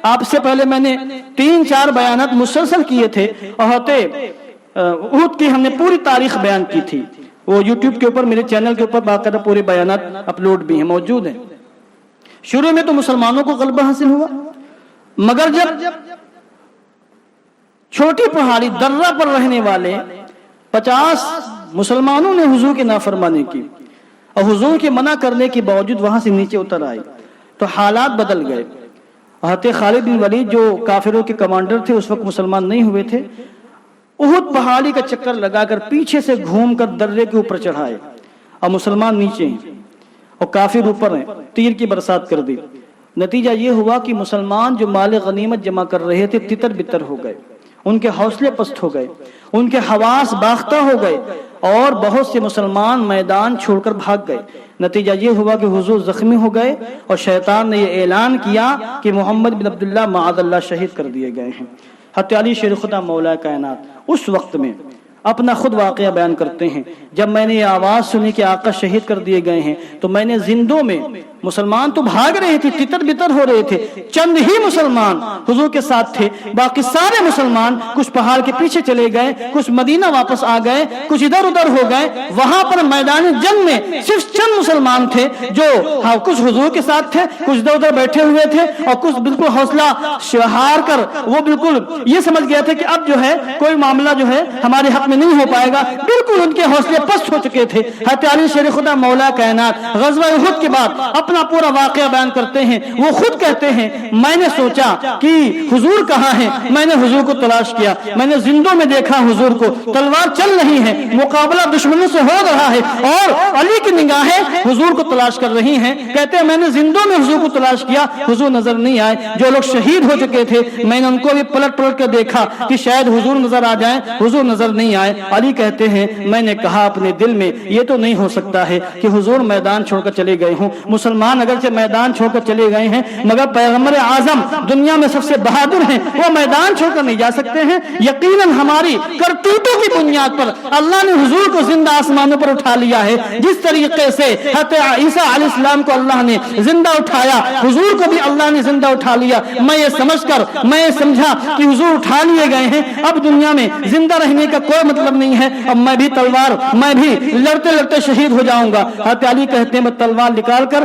آپ سے پہلے میں نے 3-4 بیانات مسلسل کیے تھے، اور احد کی ہم نے پوری تاریخ بیان کی تھی. وہ یوٹیوب کے اوپر میرے چینل کے اوپر باقاعدہ پورے بیانات اپلوڈ بھی ہیں، موجود ہیں. شروع میں تو مسلمانوں کو غلبہ حاصل ہوا، مگر جب چھوٹی پہاڑی درہ پر رہنے والے 50 مسلمانوں نے حضور کی نافرمانی کی، اور حضور کے منع کرنے کے باوجود وہاں سے نیچے اتر آئے، تو حالات بدل گئے. حضرت خالد بن ولید جو کافروں کے کمانڈر تھے اس وقت مسلمان نہیں ہوئے تھے، احد پہاڑی کا چکر لگا کر پیچھے سے گھوم کر درے کے اوپر چڑھائے، اور مسلمان نیچے ہیں اور کافر اوپر ہیں، تیر کی برسات کر دی. نتیجہ یہ ہوا کہ مسلمان جو مال غنیمت جمع کر رہے تھے تتر بتر ہو گئے، ان کے حوصلے پست ہو گئے، ان کے حواس باختہ ہو گئے، اور بہت سے مسلمان میدان چھوڑ کر بھاگ گئے. نتیجہ یہ ہوا کہ حضور زخمی ہو گئے، اور شیطان نے یہ اعلان کیا کہ محمد بن عبداللہ معاذ اللہ شہید کر دیے گئے ہیں. حضرت علی شیر خدا مولا کائنات اس وقت میں اپنا خود واقعہ بیان کرتے ہیں، جب میں نے یہ آواز سنی کہ آقا شہید کر دیے گئے ہیں تو میں نے زندوں میں، مسلمان تو بھاگ رہے تھے، تتر بتر ہو رہے تھے، چند ہی مسلمان حضور کے ساتھ تھے، باقی سارے مسلمان کچھ پہاڑ کے پیچھے چلے گئے، کچھ مدینہ واپس آ گئے، کچھ ادھر ادھر ہو گئے. وہاں پر میدان جنگ میں صرف چند مسلمان تھے جو کچھ حضور کے ساتھ تھے، کچھ ادھر ادھر بیٹھے ہوئے تھے، اور کچھ بالکل حوصلہ ہار کر وہ بالکل یہ سمجھ گیا تھے کہ اب جو ہے کوئی معاملہ جو ہے ہمارے حق میں نہیں ہو پائے گا. بالکل ان کے حوصلے پست ہو چکے تھے. حضرت علی شیر خدا مولا کائنات غزوہ احد کے بعد اپنا پورا واقعہ بیان کرتے ہیں. وہ خود کہتے ہیں میں نے سوچا کہ حضور کہاں ہیں، میں نے حضور کو تلاش کیا، میں نے زندوں میں دیکھا حضور کو، تلوار چل رہی ہے، مقابلہ دشمنوں سے ہو رہا ہے، اور علی کی نگاہیں حضور کو تلاش کر رہی ہیں. کہتے ہیں میں نے زندوں میں حضور کو تلاش کیا، حضور نظر نہیں آئے. جو لوگ شہید ہو چکے تھے میں نے ان کو بھی پلٹ پلٹ کر دیکھا کہ شاید حضور نظر آ جائیں، حضور نظر نہیں آئے. علی کہتے ہیں میں نے کہا اپنے دل میں یہ تو نہیں ہو سکتا ہے کہ حضور میدان چھوڑ کر چلے گئے ہوں. مسلمان اگرچہ میدان چھوڑ کر چلے گئے ہیں مگر پیغمبر اعظم دنیا میں سب سے بہادر ہیں، وہ میدان چھوڑ کر نہیں جا سکتے ہیں. یقیناً ہماری کرتوتوں کی بنیاد پر اللہ نے حضور کو زندہ آسمانوں پر اٹھا لیا ہے. جس طریقے سے حضرت عیسیٰ علیہ السلام کو اللہ نے زندہ اٹھایا، حضور کو بھی اللہ نے زندہ اٹھا لیا. میں یہ سمجھ کر میں یہ سمجھا کہ حضور اٹھا لیے گئے ہیں، اب دنیا میں زندہ رہنے کا کوئی مطلب نہیں ہے، اب میں بھی لڑتے لڑتے شہید ہو جاؤں گا. حضرت علی کہتے ہیں میں تلوار نکال کر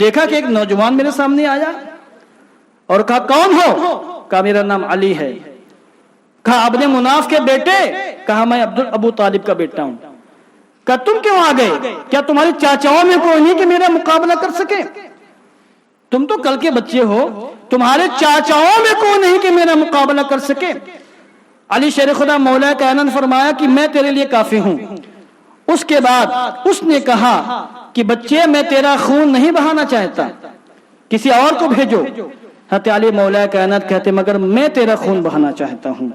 دیکھا کہ ایک نوجوان میرے سامنے آیا اور کہا کون ہو؟ کہا میرا نام علی ہے۔ کہا ابن مناف کے بیٹے؟ کہا میں ابو طالب کا بیٹا ہوں۔ کہا تم کیوں آ گئے؟ کیا تمہارے چاچاؤں میں کوئی نہیں کہ میرا مقابلہ کر سکے؟ تم تو کل کے بچے ہو، تمہارے چاچاؤں میں کوئی نہیں کہ میرا مقابلہ کر سکے۔ علی شیر خدا مولا کائنات نے فرمایا کہ میں تیرے لیے کافی ہوں۔ اس کے بعد اس نے کہا کہ بچے میں تیرا خون نہیں بہانا چاہتا، کسی اور کو بھیجو۔ حضرت علی مولا کائنات کہتے مگر میں تیرا خون بہانا چاہتا ہوں،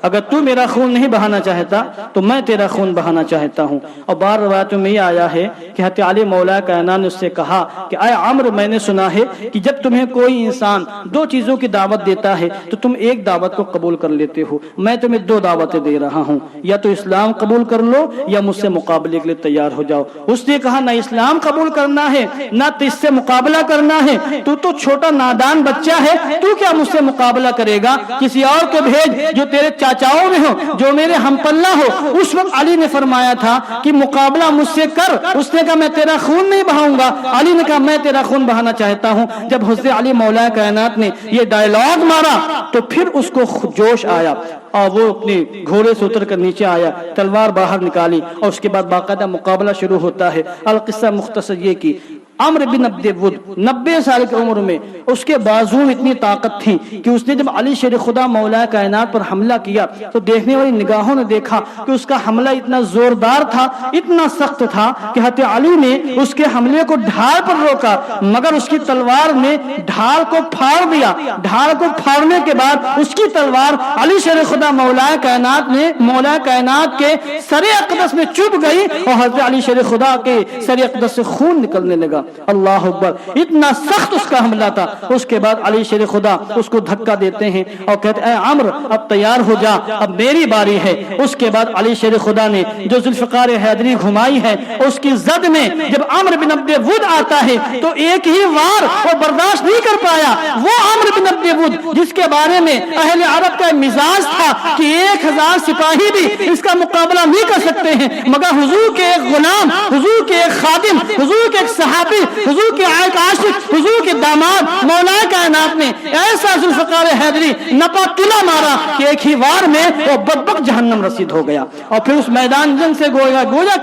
اگر تو میرا خون نہیں بہانا چاہتا تو میں تیرا خون بہانا چاہتا ہوں۔ اور بار روایتوں میں یہ آیا ہے کہ حضرت علی مولا کائنات نے اس سے کہا کہ اے عمرو، میں نے سنا ہے کہ جب تمہیں کوئی انسان دو چیزوں کی دعوت دیتا ہے تو تم ایک دعوت کو قبول کر لیتے ہو، میں تمہیں دو دعوتیں دے رہا ہوں، یا تو اسلام قبول کر لو یا مجھ سے مقابلے کے لیے تیار ہو جاؤ۔ اس نے کہا نہ اسلام قبول کرنا ہے نہ اس سے مقابلہ کرنا ہے، تو چھوٹا نادان بچہ ہے، تو کیا مجھ سے مقابلہ کرے گا؟ کسی اور کو بھیج جو تیرے چاچاؤں میں ہو، جو میرے ہم پلہ ہو۔ اس وقت علی نے فرمایا تھا کہ مقابلہ مجھ سے کر۔ اس نے کہا میں تیرا خون نہیں بہاؤں گا۔ علی نے کہا میں تیرا خون بہانا چاہتا ہوں۔ جب حضرت علی مولا کائنات نے یہ ڈائیلاگ مارا تو پھر اس کو جوش آیا اور وہ اپنے گھوڑے سے اتر کر نیچے آیا، تلوار باہر نکالی اور اس کے بعد باقاعدہ مقابلہ شروع ہوتا ہے۔ القصہ مختصر یہ کی عمرو بن عبد ود 90 سال کی عمر میں اس کے بازو میں اتنی طاقت تھی کہ اس نے جب علی شیر خدا مولا کائنات پر حملہ کیا تو دیکھنے والی نگاہوں نے دیکھا کہ اس کا حملہ اتنا زوردار تھا، اتنا سخت تھا کہ حضرت علی نے اس کے حملے کو ڈھال پر روکا، مگر اس کی تلوار نے ڈھال کو پھاڑ دیا۔ ڈھال کو پھاڑنے کے بعد اس کی تلوار علی شیر خدا مولا کائنات کے سر اقدس میں چبھ گئی اور حضرت علی شیر خدا کے سر اقدس سے خون نکلنے لگا۔ اللہ اکبر، اتنا سخت اس کا حملہ تھا۔ اس کے بعد علی شیر خدا اس کو دھکا دیتے ہیں اور کہتے ہیں اے عمرو اب تیار ہو جا، اب میری باری ہے۔ اس کے بعد علی شیر خدا نے جو ذوالفقار حیدری گھمائی ہے اس کی زد میں جب عمرو بن عبد ود آتا ہے تو ایک ہی وار وہ برداشت نہیں کر پایا۔ وہ عمرو بن عبد ود جس کے بارے میں اہل عرب کا مزاج تھا کہ 1000 سپاہی بھی اس کا مقابلہ نہیں کر سکتے ہیں، مگر حضور کے ایک غلام، حضور کے ایک خادم، حضور کے ایک صحابی، حضور کے ایک عاشق، حضور کے داماد مولا کائنات نے ایسا ذوالفقار حیدری نپا تلا مارا کہ ایک ہی وار میں وہ بدبخت جہنم رسید ہو گیا۔ اور پھر اس میدان جنگ سے گویا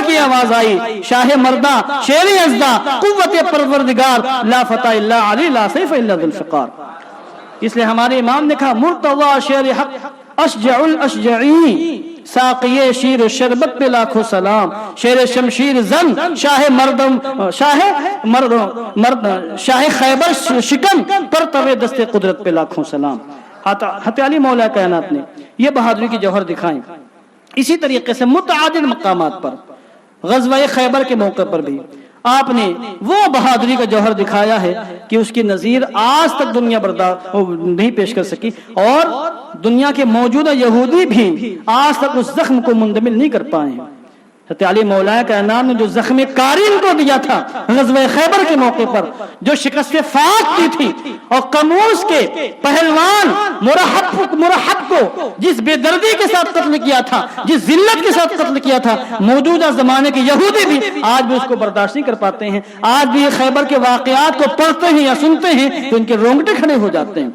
کی آواز آئی، شاہ مردہ شیر یزدہ قوت پروردگار، لا فتح الا علی لا سیف الا ذوالفقار۔ اس لیے ہمارے امام نے کہا مرتضی شیر حق اشجع الاشجعین، ساقی شیر و شربت پہ لاکھوں سلام، شیر شمشیر زن شاہ خیبر شکن پر طوے دست قدرت پہ لاکھوں سلام۔ حضرت علی مولا کائنات نے یہ بہادری کی جوہر دکھائیں۔ اسی طریقے سے متعدد مقامات پر غزوہ خیبر کے موقع پر بھی آپ نے وہ بہادری کا جوہر دکھایا ہے کہ اس کی نظیر آج تک دنیا نہیں پیش کر سکی، اور دنیا کے موجودہ یہودی بھی آج تک اس زخم کو مندمل نہیں کر پائے ہیں۔ حضرت علی مولا کائنات نے جو زخم کارین کو دیا تھا غزوہ خیبر کے موقع پر، جو شکست فاق کی تھی، اور قموس کے پہلوان مرحب کو جس بے دردی کے ساتھ قتل کیا تھا، جس ذلت کے ساتھ قتل کیا تھا، موجودہ زمانے کے یہودی بھی آج بھی اس کو برداشت نہیں کر پاتے ہیں۔ آج بھی خیبر کے واقعات کو پڑھتے ہیں یا سنتے ہیں تو ان کے رونگٹے کھڑے ہو جاتے ہیں۔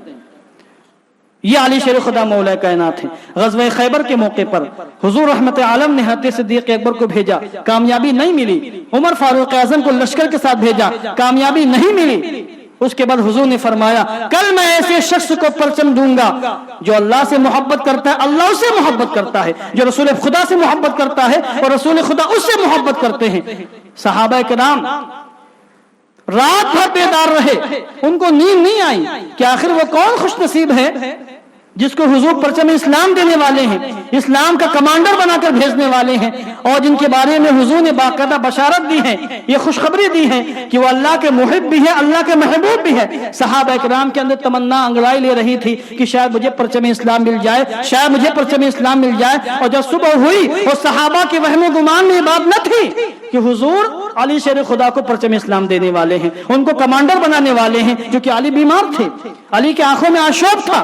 یہ علی شیر خدا مولا کائنات ہے۔ غزوہ خیبر کے موقع پر حضور رحمت عالم نے حضرت صدیق اکبر کو بھیجا، کامیابی نہیں ملی۔ عمر فاروق اعظم کو لشکر کے ساتھ بھیجا، کامیابی نہیں ملی۔ اس کے بعد حضور نے فرمایا کل میں ایسے شخص کو پرچم دوں گا جو اللہ سے محبت کرتا ہے، اللہ اس سے محبت کرتا ہے، جو رسول خدا سے محبت کرتا ہے اور رسول خدا اس سے محبت کرتے ہیں۔ صحابہ کرام رات بھر بیدار رہے، ان کو نیند نہیں آئی کہ آخر وہ کون خوش نصیب ہے جس کو حضور پرچم اسلام دینے والے ہیں، اسلام کا کمانڈر بنا کر بھیجنے والے ہیں، اور جن کے بارے میں حضور نے باقاعدہ بشارت دی ہے، یہ خوشخبری دی ہے کہ وہ اللہ کے محب بھی ہے، اللہ کے محبوب بھی ہے۔ صحابہ کرام کے اندر تمنا انگڑائی لے رہی تھی کہ شاید مجھے پرچم اسلام مل جائے، شاید مجھے پرچم اسلام مل جائے۔ اور جب صبح ہوئی اور صحابہ کے وہم و گمان میں یہ بات نہ تھی کہ حضور علی شیر خدا کو پرچم اسلام دینے والے ہیں، ان کو کمانڈر بنانے والے ہیں، جو کہ علی بیمار تھے، علی کی آنکھوں میں آشوب تھا،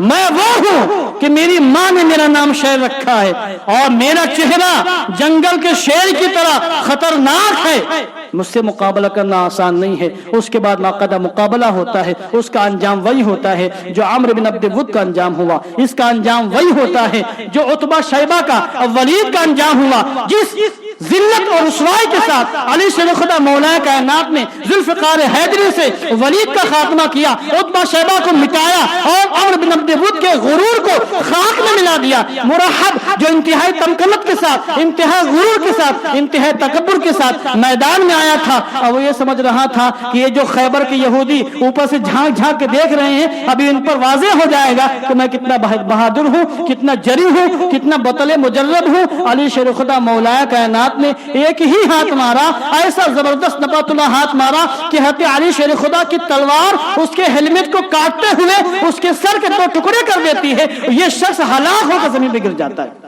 میں وہ ہوں کہ میری ماں نے میرا نام شیر رکھا ہے اور میرا چہرہ جنگل کے شیر کی طرح خطرناک ہے. مجھ سے مقابلہ کرنا آسان نہیں ہے. اس کے بعد باقاعدہ مقابلہ ہوتا ہے. اس کا انجام وہی ہوتا ہے جو عمرو بن عبد ود کا انجام ہوا. اس کا انجام وہی ہوتا ہے جو عتبہ شیبہ کا اور ولید کا انجام ہوا. جس ذلت اور رسوائی کے ساتھ علی شیر خدا مولا کائنات نے ذوالفقار حیدری سے ولید کا خاتمہ کیا, عتبہ شیبہ کو مٹایا اور عمرو بن عبد ود کے غرور کو خاک میں ملا دیا. مرحب جو انتہائی تمکنت کے ساتھ, انتہائی غرور کے ساتھ, انتہائی تکبر کے ساتھ میدان میں آیا تھا اور وہ یہ سمجھ رہا تھا کہ یہ جو خیبر کے یہودی اوپر سے جھانک جھانک کے دیکھ رہے ہیں ابھی ان پر واضح ہو جائے گا کہ میں کتنا بہادر ہوں, کتنا جری ہوں, کتنا بطل مجرب ہوں. علی شیر خدا مولا کائنات نے ایک ہی ہاتھ مارا, ایسا زبردست نبات اللہ ہاتھ مارا کہ حضرت علی شیر خدا کی تلوار اس کے ہیلمٹ کو کاٹتے ہوئے اس کے سر کے 2 ٹکڑے کر دیتی ہے. یہ شخص ہلاک ہو کر زمین پہ گر جاتا ہے.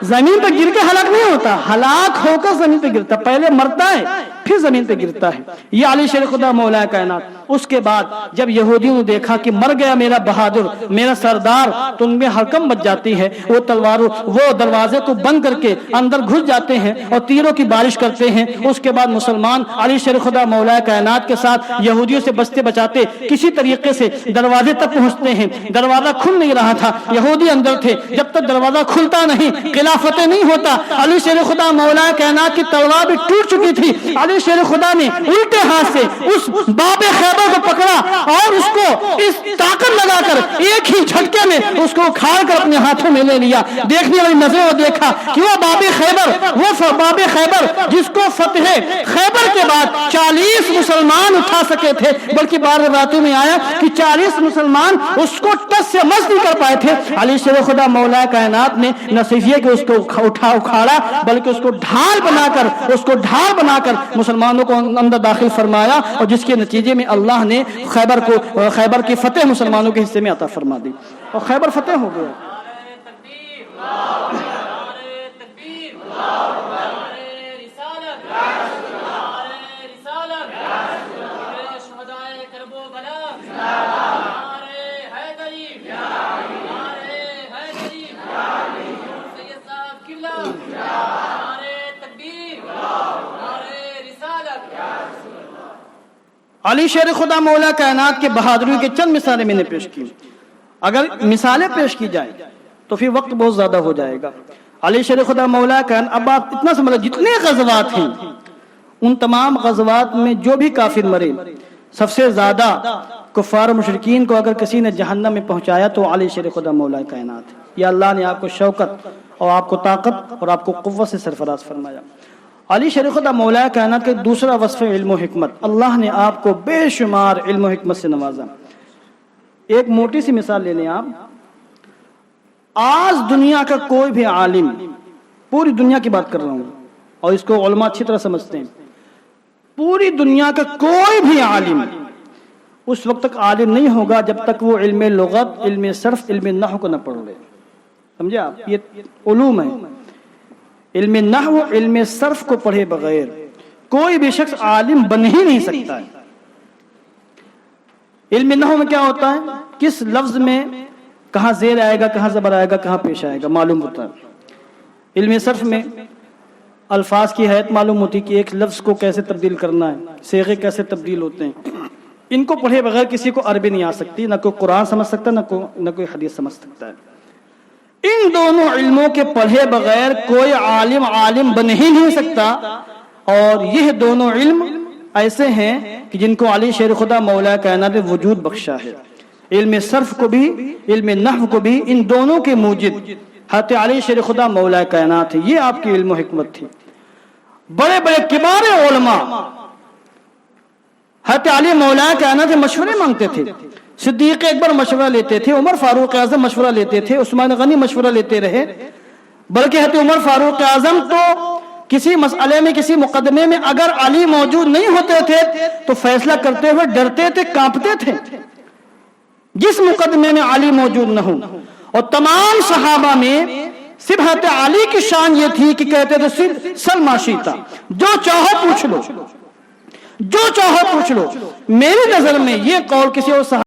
زمین پہ گر کے ہلاک نہیں ہوتا, ہلاک ہو کر زمین پہ گرتا, پہلے مرتا ہے پھر زمین پہ گرتا ہے. یہ علی شیر خدا مولا کائنات. اس کے بعد جب یہودیوں نے دیکھا کہ مر گیا میرا بہادر, میرا سردار, تو ان میں حرکم بچ جاتی ہے. وہ تلواروں, وہ دروازے کو بند کر کے اندر گھس جاتے ہیں اور تیروں کی بارش کرتے ہیں. اس کے بعد مسلمان علی شیر خدا مولا کائنات کے ساتھ یہودیوں سے بچتے بچاتے کسی طریقے سے دروازے تک پہنچتے ہیں. دروازہ کھل نہیں رہا تھا, یہودی اندر تھے. جب تک دروازہ کھلتا نہیں, خلافت نہیں ہوتا. علی شیر خدا مولا کائنات کی تلوار بھی ٹوٹ چکی تھی. علی شیر خدا نے الٹے ہاتھ سے اس باب خیبر کو پکڑا اور اس کو اس طاقت لگا کر ایک ہی جھٹکے میں اس کو اکھاڑ کر اپنے ہاتھوں میں لے لیا. دیکھنے والی نظروں دیکھا کہ وہ باب خیبر, وہ باب خیبر جس کو فتح خیبر کے بعد 40 مسلمان اٹھا سکے تھے, بلکہ بعض روایتوں میں آیا کہ 40 مسلمان اس کو ٹس سے مس نہیں کر پائے تھے. علی شیر خدا مولا کائنات نے نہ صرف یہ کہ اس کو اکھاڑا بلکہ اس کو ڈھال بنا کر مسلمانوں کو اندر داخل فرمایا, اور جس کے نتیجے میں اللہ نے خیبر کی فتح مسلمانوں کے حصے میں عطا فرما دی اور خیبر فتح ہو گیا. علی شیر خدا مولا کائنات کے بہادریوں کے چند مثالیں میں نے پیش کی. اگر مثالیں پیش کی جائیں تو پھر وقت بہت زیادہ ہو جائے گا. علی شیر خدا مولا کائنات, اب آپ اتنا سمجھیں جتنے غزوات ہیں ان تمام غزوات میں جو بھی کافر مرے, سب سے زیادہ کفار و مشرکین کو اگر کسی نے جہنم میں پہنچایا تو علی شیر خدا مولا کائنات. یا اللہ نے آپ کو شوکت اور آپ کو طاقت اور آپ کو قوت سے سرفراز فرمایا. علی شیر خدا مولا کائنات کے دوسرا وصف علم و حکمت. اللہ نے آپ کو بے شمار علم و حکمت سے نوازا. ایک موٹی سی مثال لے لیں آپ. آج دنیا کا کوئی بھی عالم, پوری دنیا کی بات کر رہا ہوں اور اس کو علماء اچھی طرح سمجھتے ہیں, پوری دنیا کا کوئی بھی عالم اس وقت تک عالم نہیں ہوگا جب تک وہ علم لغت, علم صرف, علم نحو کو نہ پڑھ لے. سمجھے آپ, یہ علوم ہے. علم نحو, علم صرف کو پڑھے بغیر کوئی بھی شخص عالم بن ہی نہیں سکتا ہے. علم نحو میں کیا ہوتا ہے, کس لفظ میں کہاں زیر آئے گا, کہاں زبر آئے گا, کہاں پیش آئے گا معلوم ہوتا ہے. علم صرف میں الفاظ کی حیت معلوم ہوتی کہ ایک لفظ کو کیسے تبدیل کرنا ہے, صیغے کیسے تبدیل ہوتے ہیں. ان کو پڑھے بغیر کسی کو عربی نہیں آ سکتی, نہ کوئی قرآن سمجھ سکتا, نہ کوئی حدیث سمجھ سکتا ہے. ان دونوں علموں کے پڑھے بغیر کوئی عالم بن ہی نہیں سکتا. اور یہ دونوں علم ایسے ہیں کہ جن کو علی شیر خدا مولا کائنات نے وجود بخشا ہے. علم صرف کو بھی, علم نحو کو بھی, ان دونوں کے موجد حضرت علی شیر خدا مولا کائنات ہے. یہ آپ کی علم و حکمت تھی. بڑے بڑے کبار علماء حضرت علی مولا کائنات سے مشورے مانگتے تھے. صدیق اکبر مشورہ لیتے تھے, عمر فاروق اعظم مشورہ لیتے تھے, عثمان غنی مشورہ لیتے رہے. بلکہ حضرت عمر فاروق اعظم تو کسی مسئلے میں, کسی مقدمے میں اگر علی موجود نہیں ہوتے تھے تو فیصلہ کرتے ہوئے ڈرتے تھے, کانپتے تھے, جس مقدمے میں علی موجود نہ ہو. اور تمام صحابہ میں صرف حضرت علی کی شان یہ تھی کہ کہتے تھے صرف سل ما شئت, جو چاہو پوچھ لو, جو چاہو پوچھ لو. میری نظر میں یہ قول کسی اور